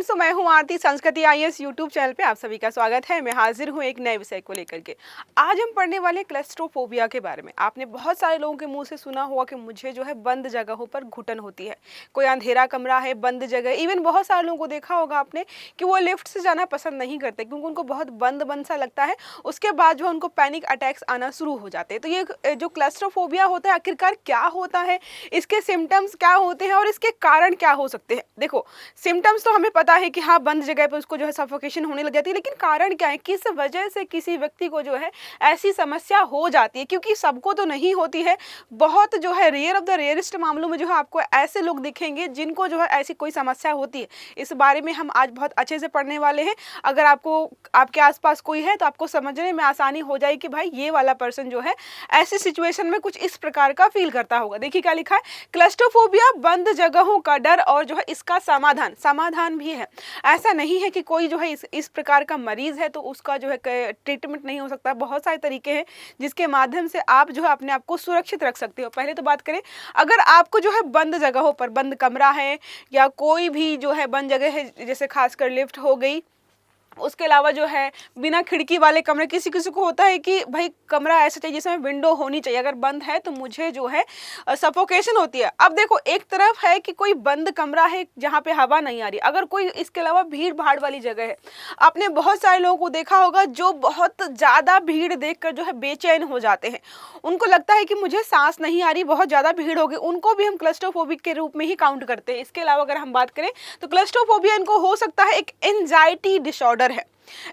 दोस्तों, मैं हूं आरती। संस्कृति आईएएस यूट्यूब चैनल पे आप सभी का स्वागत है। मैं हाजिर हूं एक नए विषय को लेकर के। आज हम पढ़ने वाले क्लस्ट्रोफोबिया के बारे में। आपने बहुत सारे लोगों के मुंह से सुना होगा कि मुझे जो है बंद जगहों पर घुटन होती है। कोई अंधेरा कमरा है, बंद जगह, इवन बहुत सारे लोगों को देखा होगा आपने कि वो लिफ्ट से जाना पसंद नहीं करते क्योंकि उनको बहुत बंद बंद सा लगता है। उसके बाद जो उनको पैनिक अटैक्स आना शुरू हो जाते हैं। तो ये जो क्लस्ट्रोफोबिया होता है आखिरकार क्या होता है, इसके सिम्टम्स क्या होते हैं और इसके कारण क्या हो सकते हैं। देखो, सिम्टम्स तो हमें पता है कि हाँ, बंद जगह पर उसको जो है सफोकेशन होने लग जाती है, लेकिन कारण क्या है, किस वजह से किसी व्यक्ति को जो है ऐसी समस्या हो जाती है, क्योंकि सबको तो नहीं होती है। बहुत जो है रेयर ऑफ द रेयरेस्ट मामलों में जो है आपको ऐसे लोग दिखेंगे जिनको जो है ऐसी कोई समस्या होती है। इस बारे में हम आज बहुत अच्छे से पढ़ने वाले हैं। अगर आपको आपके आसपास कोई है तो आपको समझने में आसानी हो जाएगी कि भाई ये वाला पर्सन जो है ऐसी सिचुएशन में कुछ इस प्रकार का फील करता होगा। देखिए क्या लिखा है, क्लस्ट्रोफोबिया बंद जगहों का डर और जो है इसका समाधान भी है। ऐसा नहीं है कि कोई जो है इस प्रकार का मरीज है तो उसका जो है ट्रीटमेंट नहीं हो सकता। बहुत सारे तरीके हैं जिसके माध्यम से आप जो है अपने आप को सुरक्षित रख सकते हो। पहले तो बात करें, अगर आपको जो है बंद जगहों पर, बंद कमरा है या कोई भी जो है बंद जगह है, जैसे खासकर लिफ्ट हो गई, उसके अलावा जो है बिना खिड़की वाले कमरे, किसी किसी को होता है कि भाई कमरा ऐसा चाहिए जिसमें विंडो होनी चाहिए, अगर बंद है तो मुझे जो है सफोकेशन होती है। अब देखो, एक तरफ है कि कोई बंद कमरा है जहाँ पे हवा नहीं आ रही, अगर कोई इसके अलावा भीड़ भाड़ वाली जगह है। आपने बहुत सारे लोगों को देखा होगा जो बहुत ज़्यादा भीड़ देखकर जो है बेचैन हो जाते हैं। उनको लगता है कि मुझे सांस नहीं आ रही, बहुत ज़्यादा भीड़ हो गई, उनको भी हम क्लस्ट्रोफोबिक के रूप में ही काउंट करते हैं। इसके अलावा अगर हम बात करें तो क्लस्ट्रोफोबिया इनको हो सकता है एक एंजाइटी डिसऑर्डर है।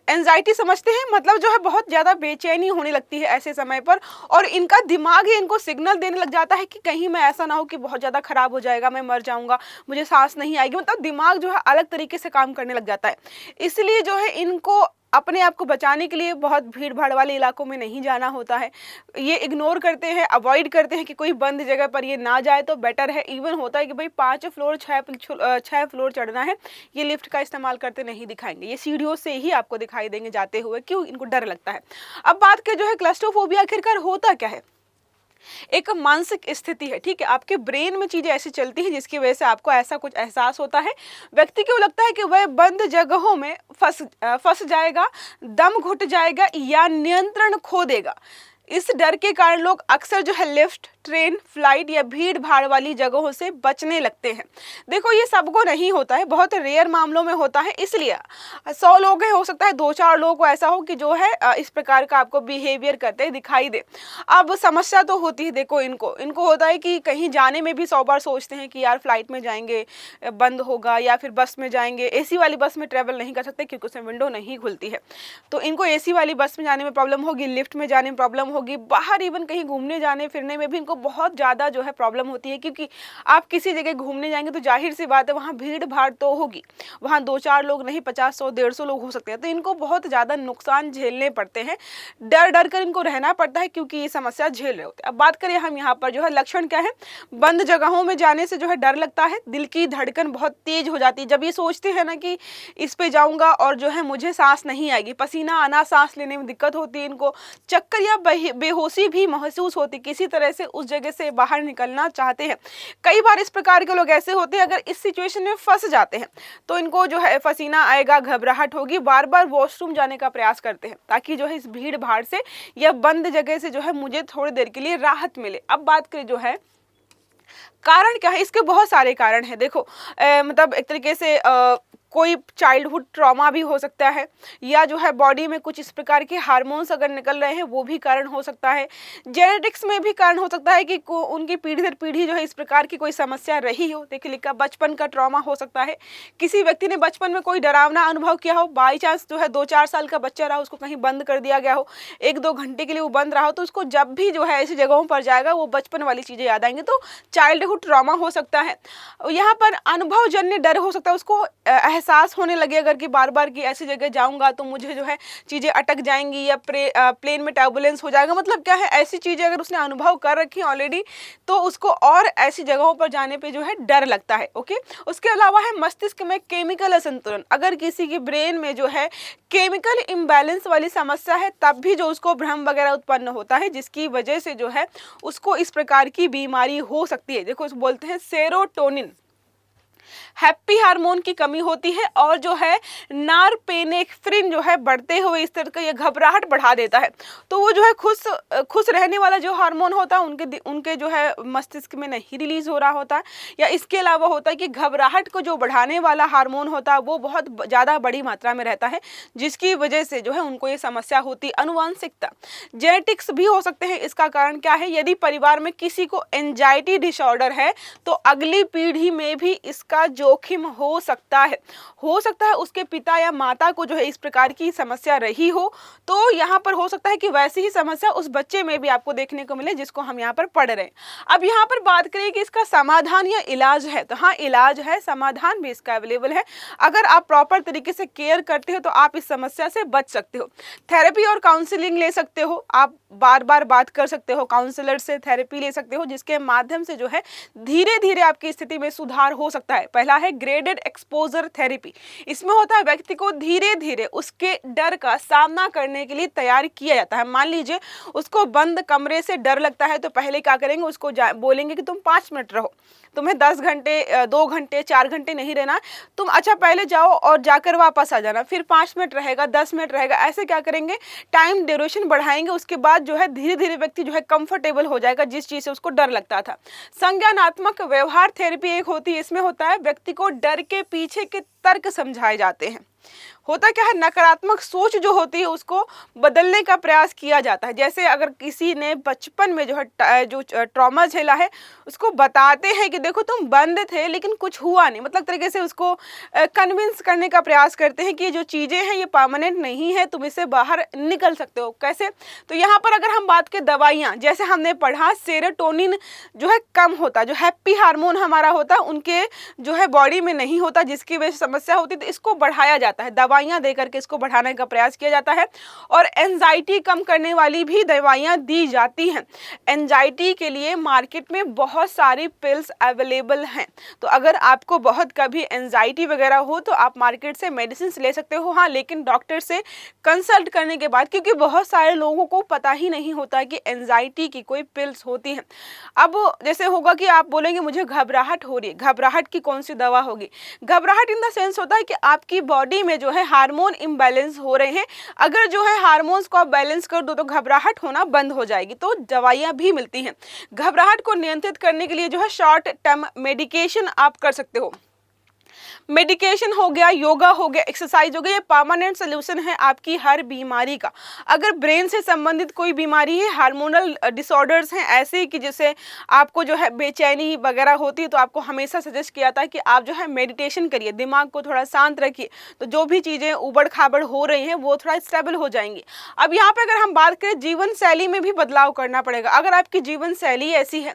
एंजाइटी समझते हैं, मतलब जो है बहुत ज्यादा बेचैनी होने लगती है ऐसे समय पर, और इनका दिमाग ही इनको सिग्नल देने लग जाता है कि कहीं मैं ऐसा ना हो कि बहुत ज्यादा खराब हो जाएगा, मैं मर जाऊंगा, मुझे सांस नहीं आएगी। मतलब दिमाग जो है अलग तरीके से काम करने लग जाता है। इसलिए जो है इनको अपने आप को बचाने के लिए बहुत भीड़ भाड़ वाले इलाकों में नहीं जाना होता है। ये इग्नोर करते हैं, अवॉइड करते हैं कि कोई बंद जगह पर ये ना जाए तो बेटर है। इवन होता है कि भाई 5 फ्लोर 6 फ्लोर चढ़ना है, ये लिफ्ट का इस्तेमाल करते नहीं दिखाएंगे, ये सीढ़ियों से ही आपको दिखाई देंगे जाते हुए। क्यों? इनको डर लगता है। अब बात करें जो है क्लस्ट्रोफोबिया आखिरकार होता क्या है। एक मानसिक स्थिति है, ठीक है। आपके ब्रेन में चीजें ऐसी चलती हैं जिसकी वजह से आपको ऐसा कुछ एहसास होता है। व्यक्ति को लगता है कि वह बंद जगहों में फंस जाएगा, दम घुट जाएगा या नियंत्रण खो देगा। इस डर के कारण लोग अक्सर जो है लिफ्ट, ट्रेन, फ्लाइट या भीड़ भाड़ वाली जगहों से बचने लगते हैं। देखो, ये सबको नहीं होता है, बहुत रेयर मामलों में होता है। इसलिए 100 लोग हैं, हो सकता है 2-4 लोगों को ऐसा हो कि जो है इस प्रकार का आपको बिहेवियर करते दिखाई दे। अब समस्या तो होती है। देखो, इनको होता है कि कहीं जाने में भी 100 बार सोचते हैं कि यार फ्लाइट में जाएंगे बंद होगा, या फिर बस में जाएंगे। एसी वाली बस में ट्रेवल नहीं कर सकते क्योंकि उसमें विंडो नहीं खुलती है, तो इनको एसी वाली बस में जाने में प्रॉब्लम होगी, लिफ्ट में जाने में प्रॉब्लम होगी, बाहर इवन कहीं घूमने जाने फिरने में भी इनको बहुत ज़्यादा जो है प्रॉब्लम होती है। क्योंकि आप किसी जगह घूमने जाएंगे तो जाहिर सी बात है वहाँ भीड़ भाड़ तो होगी, वहाँ 2-4 लोग नहीं, 50, 100, 150 लोग हो सकते हैं। तो इनको बहुत ज़्यादा नुकसान झेलने पड़ते हैं, डर डर कर इनको रहना पड़ता है क्योंकि ये समस्या झेल रहे होते हैं। अब बात करें हम यहाँ पर जो है लक्षण क्या है। बंद जगहों में जाने से जो है डर लगता है, दिल की धड़कन बहुत तेज हो जाती है। जब ये सोचते हैं ना कि इस पे जाऊँगा और जो है मुझे सांस नहीं आएगी, पसीना आना, सांस लेने में दिक्कत होती है, इनको चक्कर या बेहोशी भी महसूस होती, किसी तरह से उस जगह से बाहर निकलना चाहते हैं। कई बार इस प्रकार के लोग ऐसे होते हैं, अगर इस सिचुएशन में फंस जाते हैं तो इनको जो है पसीना आएगा, घबराहट होगी, बार बार वॉशरूम जाने का प्रयास करते हैं ताकि जो है इस भीड़ भाड़ से या बंद जगह से जो है मुझे थोड़ी देर के लिए राहत मिले। अब बात करें जो है कारण क्या है, इसके बहुत सारे कारण हैं। देखो, मतलब एक तरीके से कोई चाइल्डहुड ट्रॉमा भी हो सकता है, या जो है बॉडी में कुछ इस प्रकार के हार्मोन्स अगर निकल रहे हैं वो भी कारण हो सकता है। जेनेटिक्स में भी कारण हो सकता है कि उनकी पीढ़ी दर पीढ़ी जो है इस प्रकार की कोई समस्या रही हो। देखिए लिखा, बचपन का ट्रॉमा हो सकता है, किसी व्यक्ति ने बचपन में कोई डरावना अनुभव किया हो, बाई चांस जो है 2-4 साल का बच्चा रहा, उसको कहीं बंद कर दिया गया हो, 1-2 घंटे के लिए वो बंद रहा हो, तो उसको जब भी जो है ऐसी जगहों पर जाएगा वो बचपन वाली चीज़ें याद आएंगी, तो चाइल्डहुड ट्रॉमा हो सकता है। यहाँ पर अनुभवजन्य डर हो सकता है, उसको एहसास होने लगे अगर कि बार बार कि ऐसी जगह जाऊंगा तो मुझे जो है चीज़ें अटक जाएंगी या प्लेन में टर्बुलेंस हो जाएगा। मतलब क्या है, ऐसी चीज़ें अगर उसने अनुभव कर रखी ऑलरेडी तो उसको और ऐसी जगहों पर जाने पे जो है डर लगता है। ओके, उसके अलावा है मस्तिष्क में केमिकल असंतुलन। अगर किसी की ब्रेन में जो है केमिकल इम्बैलेंस वाली समस्या है तब भी जो उसको भ्रम वगैरह उत्पन्न होता है, जिसकी वजह से जो है उसको इस प्रकार की बीमारी हो सकती है। देखो, बोलते हैं सेरोटोनिन। हैप्पी हार्मोन की कमी होती है और जो है नॉरपेनेफ्रिन जो है बढ़ते हुए इस तरह का ये घबराहट बढ़ा देता है। तो वो जो है खुश खुश रहने वाला जो हार्मोन होता है उनके उनके जो है मस्तिष्क में नहीं रिलीज हो रहा होता है। या इसके अलावा होता है कि घबराहट को जो बढ़ाने वाला हार्मोन होता है वो बहुत ज़्यादा बड़ी मात्रा में रहता है, जिसकी वजह से जो है उनको ये समस्या होती है। अनुवांशिकता, जेनेटिक्स भी हो सकते हैं। इसका कारण क्या है, यदि परिवार में किसी को एंजाइटी डिसऑर्डर है तो अगली पीढ़ी में भी इसका जोखिम हो सकता है। उसके पिता या माता को जो है इस प्रकार की समस्या रही हो, तो यहाँ पर हो सकता है कि वैसी ही समस्या उस बच्चे में भी आपको देखने को मिले जिसको हम यहाँ पर पढ़ रहे हैं। अब यहाँ पर बात करें कि इसका समाधान या इलाज है, तो हाँ इलाज है, समाधान भी इसका अवेलेबल है। अगर आप प्रॉपर तरीके से केयर करते हो तो आप इस समस्या से बच सकते हो। थेरेपी और काउंसलिंग ले सकते हो, आप बार बार बात कर सकते हो, काउंसलर से थेरेपी ले सकते हो, जिसके माध्यम से जो है धीरे धीरे आपकी स्थिति में सुधार हो सकता है। पहला है ग्रेडेड एक्सपोजर थेरेपी। इसमें होता है व्यक्ति को धीरे धीरे उसके डर का सामना करने के लिए तैयार किया जाता है। मान लीजिए उसको बंद कमरे से डर लगता है, तो पहले क्या करेंगे, उसको बोलेंगे कि तुम 5 मिनट रहो, तुम्हें 10 घंटे 2 घंटे 4 घंटे नहीं रहना, तुम अच्छा पहले जाओ और जाकर वापस आ जाना, फिर 5 मिनट रहेगा, 10 मिनट रहेगा। ऐसे क्या करेंगे, टाइम ड्यूरेशन बढ़ाएंगे। उसके बाद जो है धीरे धीरे व्यक्ति जो है कंफर्टेबल हो जाएगा जिस चीज से उसको डर लगता था। संज्ञानात्मक व्यवहार थेरेपी एक होती है। इसमें होता है व्यक्ति को डर के पीछे के तर्क समझाए जाते हैं। होता क्या है, नकारात्मक सोच जो होती है उसको बदलने का प्रयास किया जाता है। जैसे अगर किसी ने बचपन में जो है जो ट्रॉमा झेला है, उसको बताते हैं कि देखो तुम बंद थे लेकिन कुछ हुआ नहीं, मतलब तरीके से उसको कन्विंस करने का प्रयास करते हैं कि जो चीज़ें हैं ये परमानेंट नहीं है, तुम इससे बाहर निकल सकते हो। कैसे, तो यहाँ पर अगर हम बात करें दवाइयाँ, जैसे हमने पढ़ा सेरोटोनिन जो है कम होता, जो हैप्पी हार्मोन हमारा होता उनके जो है बॉडी में नहीं होता, जिसकी वजह से समस्या होती, तो इसको बढ़ाया जाता है, दवाइयाँ दे करके इसको बढ़ाने का प्रयास किया जाता है। और एंजाइटी कम करने वाली भी दवाइयाँ दी जाती हैं। एंजाइटी के लिए मार्केट में बहुत सारी पिल्स अवेलेबल हैं, तो अगर आपको बहुत कभी एंजाइटी वगैरह हो तो आप मार्केट से मेडिसिन ले सकते हो, हाँ लेकिन डॉक्टर से कंसल्ट करने के बाद, क्योंकि बहुत सारे लोगों को पता ही नहीं होता कि एंजाइटी की कोई पिल्स होती हैं। अब जैसे होगा कि आप बोलेंगे मुझे घबराहट हो रही है, घबराहट की कौन सी दवा होगी। घबराहट इन द सेंस होता है कि आपकी बॉडी में जो है हार्मोन इम्बैलेंस हो रहे हैं, अगर जो है हार्मोन्स को आप बैलेंस कर दो तो घबराहट होना बंद हो जाएगी, तो दवाइयाँ भी मिलती हैं। घबराहट को नियंत्रित करने के लिए जो है शॉर्ट टर्म मेडिकेशन आप कर सकते हो। मेडिकेशन हो गया, योगा हो गया, एक्सरसाइज हो गया, ये परमानेंट सोल्यूशन है आपकी हर बीमारी का। अगर ब्रेन से संबंधित कोई बीमारी है, हार्मोनल डिसऑर्डर्स हैं ऐसे कि जैसे आपको जो है बेचैनी वगैरह होती है, तो आपको हमेशा सजेस्ट किया जाता है कि आप जो है मेडिटेशन करिए, दिमाग को थोड़ा शांत रखिए, तो जो भी चीज़ें उबड़ खाबड़ हो रही हैं वो थोड़ा स्टेबल हो जाएंगी। अब यहाँ पे अगर हम बात करें, जीवन शैली में भी बदलाव करना पड़ेगा। अगर आपकी जीवन शैली ऐसी है,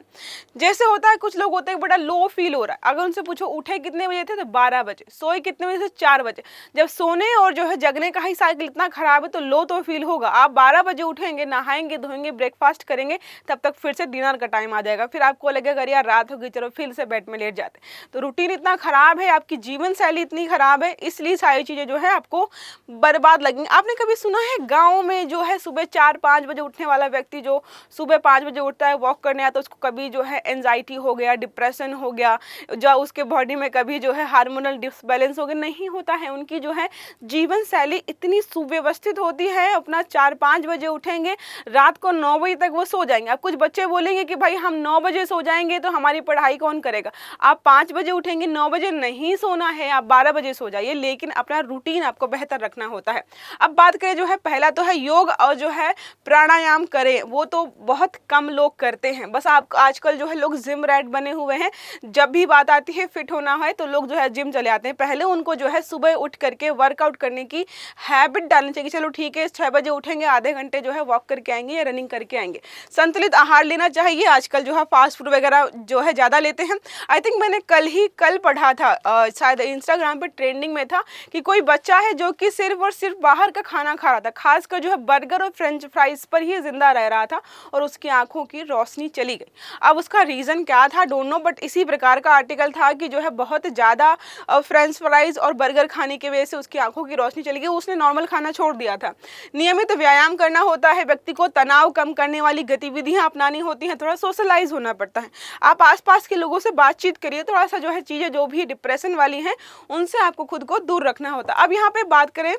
जैसे होता है कुछ लोग होते हैं बड़ा लो फील हो रहा है, अगर उनसे पूछो उठे कितने बजे थे, तो 12 बजे, सोए कितने बजे से 4 बजे। जब सोने और जो है जगने का ही साइकिल इतना खराब है तो लो तो फील होगा। आप 12 बजे उठेंगे, नहाएंगे धोएंगे, ब्रेकफास्ट करेंगे, तब तक फिर से डिनर का टाइम आ जाएगा, फिर आपको लगेगा यार रात हो गई, चलो फिर से बेड में लेट जाते। तो रूटीन इतना खराब है, आपकी जीवन शैली इतनी खराब है, इसलिए सारी चीजें जो है आपको बर्बाद लगेंगी। आपने कभी सुना है गाँव में जो है सुबह 4-5 बजे उठने वाला व्यक्ति जो सुबह 5 बजे उठता है, वॉक करने आता है, उसको कभी जो है एंजाइटी हो गया, डिप्रेशन हो गया, जो उसके बॉडी में कभी जो है हार्मोनल डिसबैलेंस हो गया? नहीं होता है। उनकी जो है जीवन शैली इतनी सुव्यवस्थित होती है, अपना 4-5 बजे उठेंगे, रात को 9 बजे तक वो सो जाएंगे। अब कुछ बच्चे बोलेंगे कि भाई हम 9 बजे सो जाएंगे तो हमारी पढ़ाई कौन करेगा। आप 5 बजे उठेंगे, 9 बजे नहीं सोना है, आप 12 बजे सो जाइए, लेकिन अपना रूटीन आपको बेहतर रखना होता है। अब बात करें जो है, पहला तो है योग और जो है प्राणायाम करें, वो तो बहुत कम लोग करते हैं। बस आप आजकल जो है लोग जिम रैट बने हुए हैं, जब भी बात आती है फिट होना है तो लोग जो है जिम चले आते हैं। पहले उनको जो है सुबह उठ करके वर्कआउट करने की हैबिट डालनी चाहिए। चलो ठीक है, 6 बजे उठेंगे, आधे घंटे जो है वॉक करके आएंगे या रनिंग करके आएंगे। संतुलित आहार लेना चाहिए। आजकल जो है फास्ट फूड वगैरह जो है ज़्यादा लेते हैं। आई थिंक मैंने कल पढ़ा था, शायद इंस्टाग्राम पे ट्रेंडिंग में था, कि कोई बच्चा है जो कि सिर्फ और सिर्फ बाहर का खाना खा रहा था, खासकर जो है बर्गर और फ्रेंच फ्राइज पर ही जिंदा रह रहा था, और उसकी आंखों की रोशनी चली गई। अब उसका रीज़न क्या था डोंट नो, बट इसी प्रकार का आर्टिकल था कि जो है बहुत ज़्यादा फ्रेंच फ्राइज और बर्गर खाने की वजह से उसकी आंखों की रोशनी चली गई, उसने नॉर्मल खाना छोड़ दिया था। नियमित व्यायाम करना होता है, व्यक्ति को तनाव कम करने वाली गतिविधियां अपनानी होती हैं, थोड़ा सोशलाइज होना पड़ता है। आप आसपास के लोगों से बातचीत करिए, थोड़ा सा जो है चीज़ें जो भी डिप्रेशन वाली हैं उनसे आपको खुद को दूर रखना होता है। अब यहाँ पे बात करें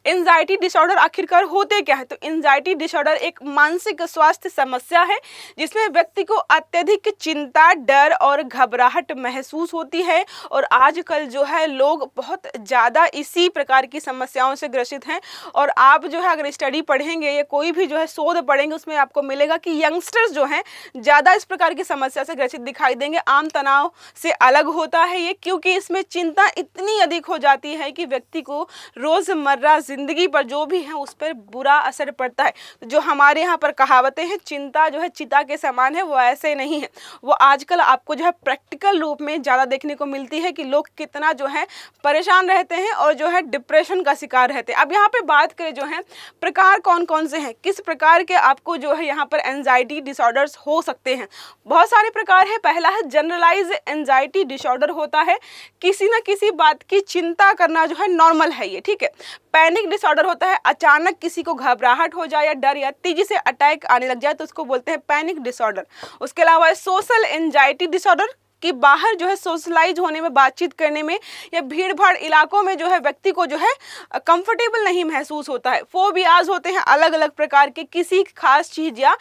एंजाइटी डिसऑर्डर आखिरकार होते क्या है, तो एंजाइटी डिसऑर्डर एक मानसिक स्वास्थ्य समस्या है जिसमें व्यक्ति को अत्यधिक चिंता, डर और घबराहट महसूस होती है। और आजकल जो है लोग बहुत ज़्यादा इसी प्रकार की समस्याओं से ग्रसित हैं। और आप जो है अगर स्टडी पढ़ेंगे या कोई भी जो है शोध पढ़ेंगे उसमें आपको मिलेगा कि यंगस्टर्स जो हैं ज़्यादा इस प्रकार की समस्या से ग्रसित दिखाई देंगे। आम तनाव से अलग होता है ये, क्योंकि इसमें चिंता इतनी अधिक हो जाती है कि व्यक्ति को रोज़मर्रा जिंदगी पर जो भी है उस पर बुरा असर पड़ता है। तो जो हमारे यहाँ पर कहावतें हैं, चिंता जो है चिता के समान है, वो ऐसे नहीं है। वो आजकल आपको जो है प्रैक्टिकल रूप में ज़्यादा देखने को मिलती है कि लोग कितना जो है परेशान रहते हैं और जो है डिप्रेशन का शिकार रहते हैं। अब यहाँ पे बात करें जो है प्रकार कौन कौन से हैं, किस प्रकार के आपको जो है यहाँ पर एंजाइटी डिसऑर्डर्स हो सकते हैं। बहुत सारे प्रकार है। पहला है जनरलाइज एंजाइटी डिसऑर्डर होता है, किसी ना किसी बात की चिंता करना जो है नॉर्मल है ये, ठीक है। पैनिक डिसऑर्डर होता है, अचानक किसी को घबराहट हो जाए या डर या तेजी से अटैक आने लग जाए तो उसको बोलते हैं पैनिक डिसऑर्डर। उसके अलावा सोशल एंजाइटी डिसऑर्डर कि बाहर जो है सोशलाइज होने में, बातचीत करने में या भीड़ भाड़ इलाकों में जो है व्यक्ति को जो है कंफर्टेबल नहीं महसूस होता है। फोबियाज होते हैं अलग अलग प्रकार के, किसी खास चीज़ या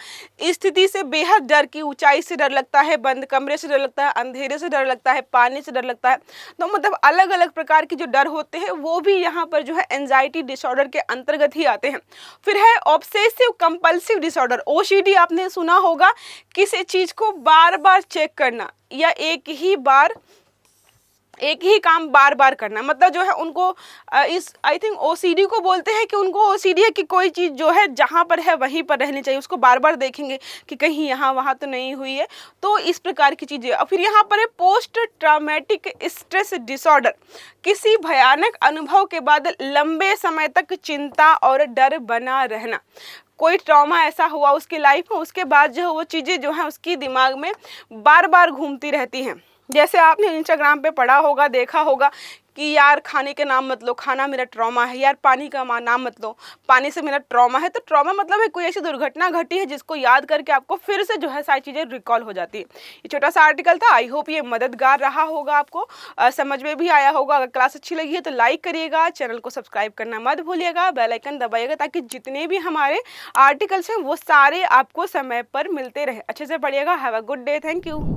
स्थिति से बेहद डर, की ऊंचाई से डर लगता है, बंद कमरे से डर लगता है, अंधेरे से डर लगता है, पानी से डर लगता है। तो मतलब अलग अलग प्रकार के जो डर होते हैं वो भी यहाँ पर जो है एंजाइटी डिसऑर्डर के अंतर्गत ही आते हैं। फिर है ऑब्सेसिव कंपल्सिव डिसऑर्डर, ओसीडी आपने सुना होगा, किसी चीज़ को बार बार चेक करना या एक ही काम बार बार करना। मतलब जो है उनको इस आई थिंक ओसीडी को बोलते हैं कि उनको ओसीडी है कि कोई चीज़ जो है जहाँ पर है वहीं पर रहनी चाहिए, उसको बार बार देखेंगे कि कहीं यहाँ वहाँ तो नहीं हुई है। तो इस प्रकार की चीज़ें। और फिर यहाँ पर है पोस्ट ट्रॉमेटिक स्ट्रेस डिसऑर्डर, किसी भयानक अनुभव के बाद लंबे समय तक चिंता और डर बना रहना। कोई ट्रॉमा ऐसा हुआ उसकी लाइफ में, उसके बाद जो है वो चीज़ें जो है उसकी दिमाग में बार बार घूमती रहती हैं। जैसे आपने इंस्टाग्राम पे पढ़ा होगा, देखा होगा कि यार खाने के नाम मत लो, खाना मेरा ट्रॉमा है, यार पानी का नाम मत लो, पानी से मेरा ट्रॉमा है। तो ट्रॉमा मतलब है कोई ऐसी दुर्घटना घटी है जिसको याद करके आपको फिर से जो है सारी चीज़ें रिकॉल हो जाती है। ये छोटा सा आर्टिकल था, आई होप ये मददगार रहा होगा, आपको समझ में भी आया होगा। अगर क्लास अच्छी लगी है तो लाइक करिएगा, चैनल को सब्सक्राइब करना मत भूलिएगा, बेल आइकन दबाइएगा ताकि जितने भी हमारे आर्टिकल्स हैं वो सारे आपको समय पर मिलते रहे। अच्छे से पढ़िएगा। Have a good day. Thank you.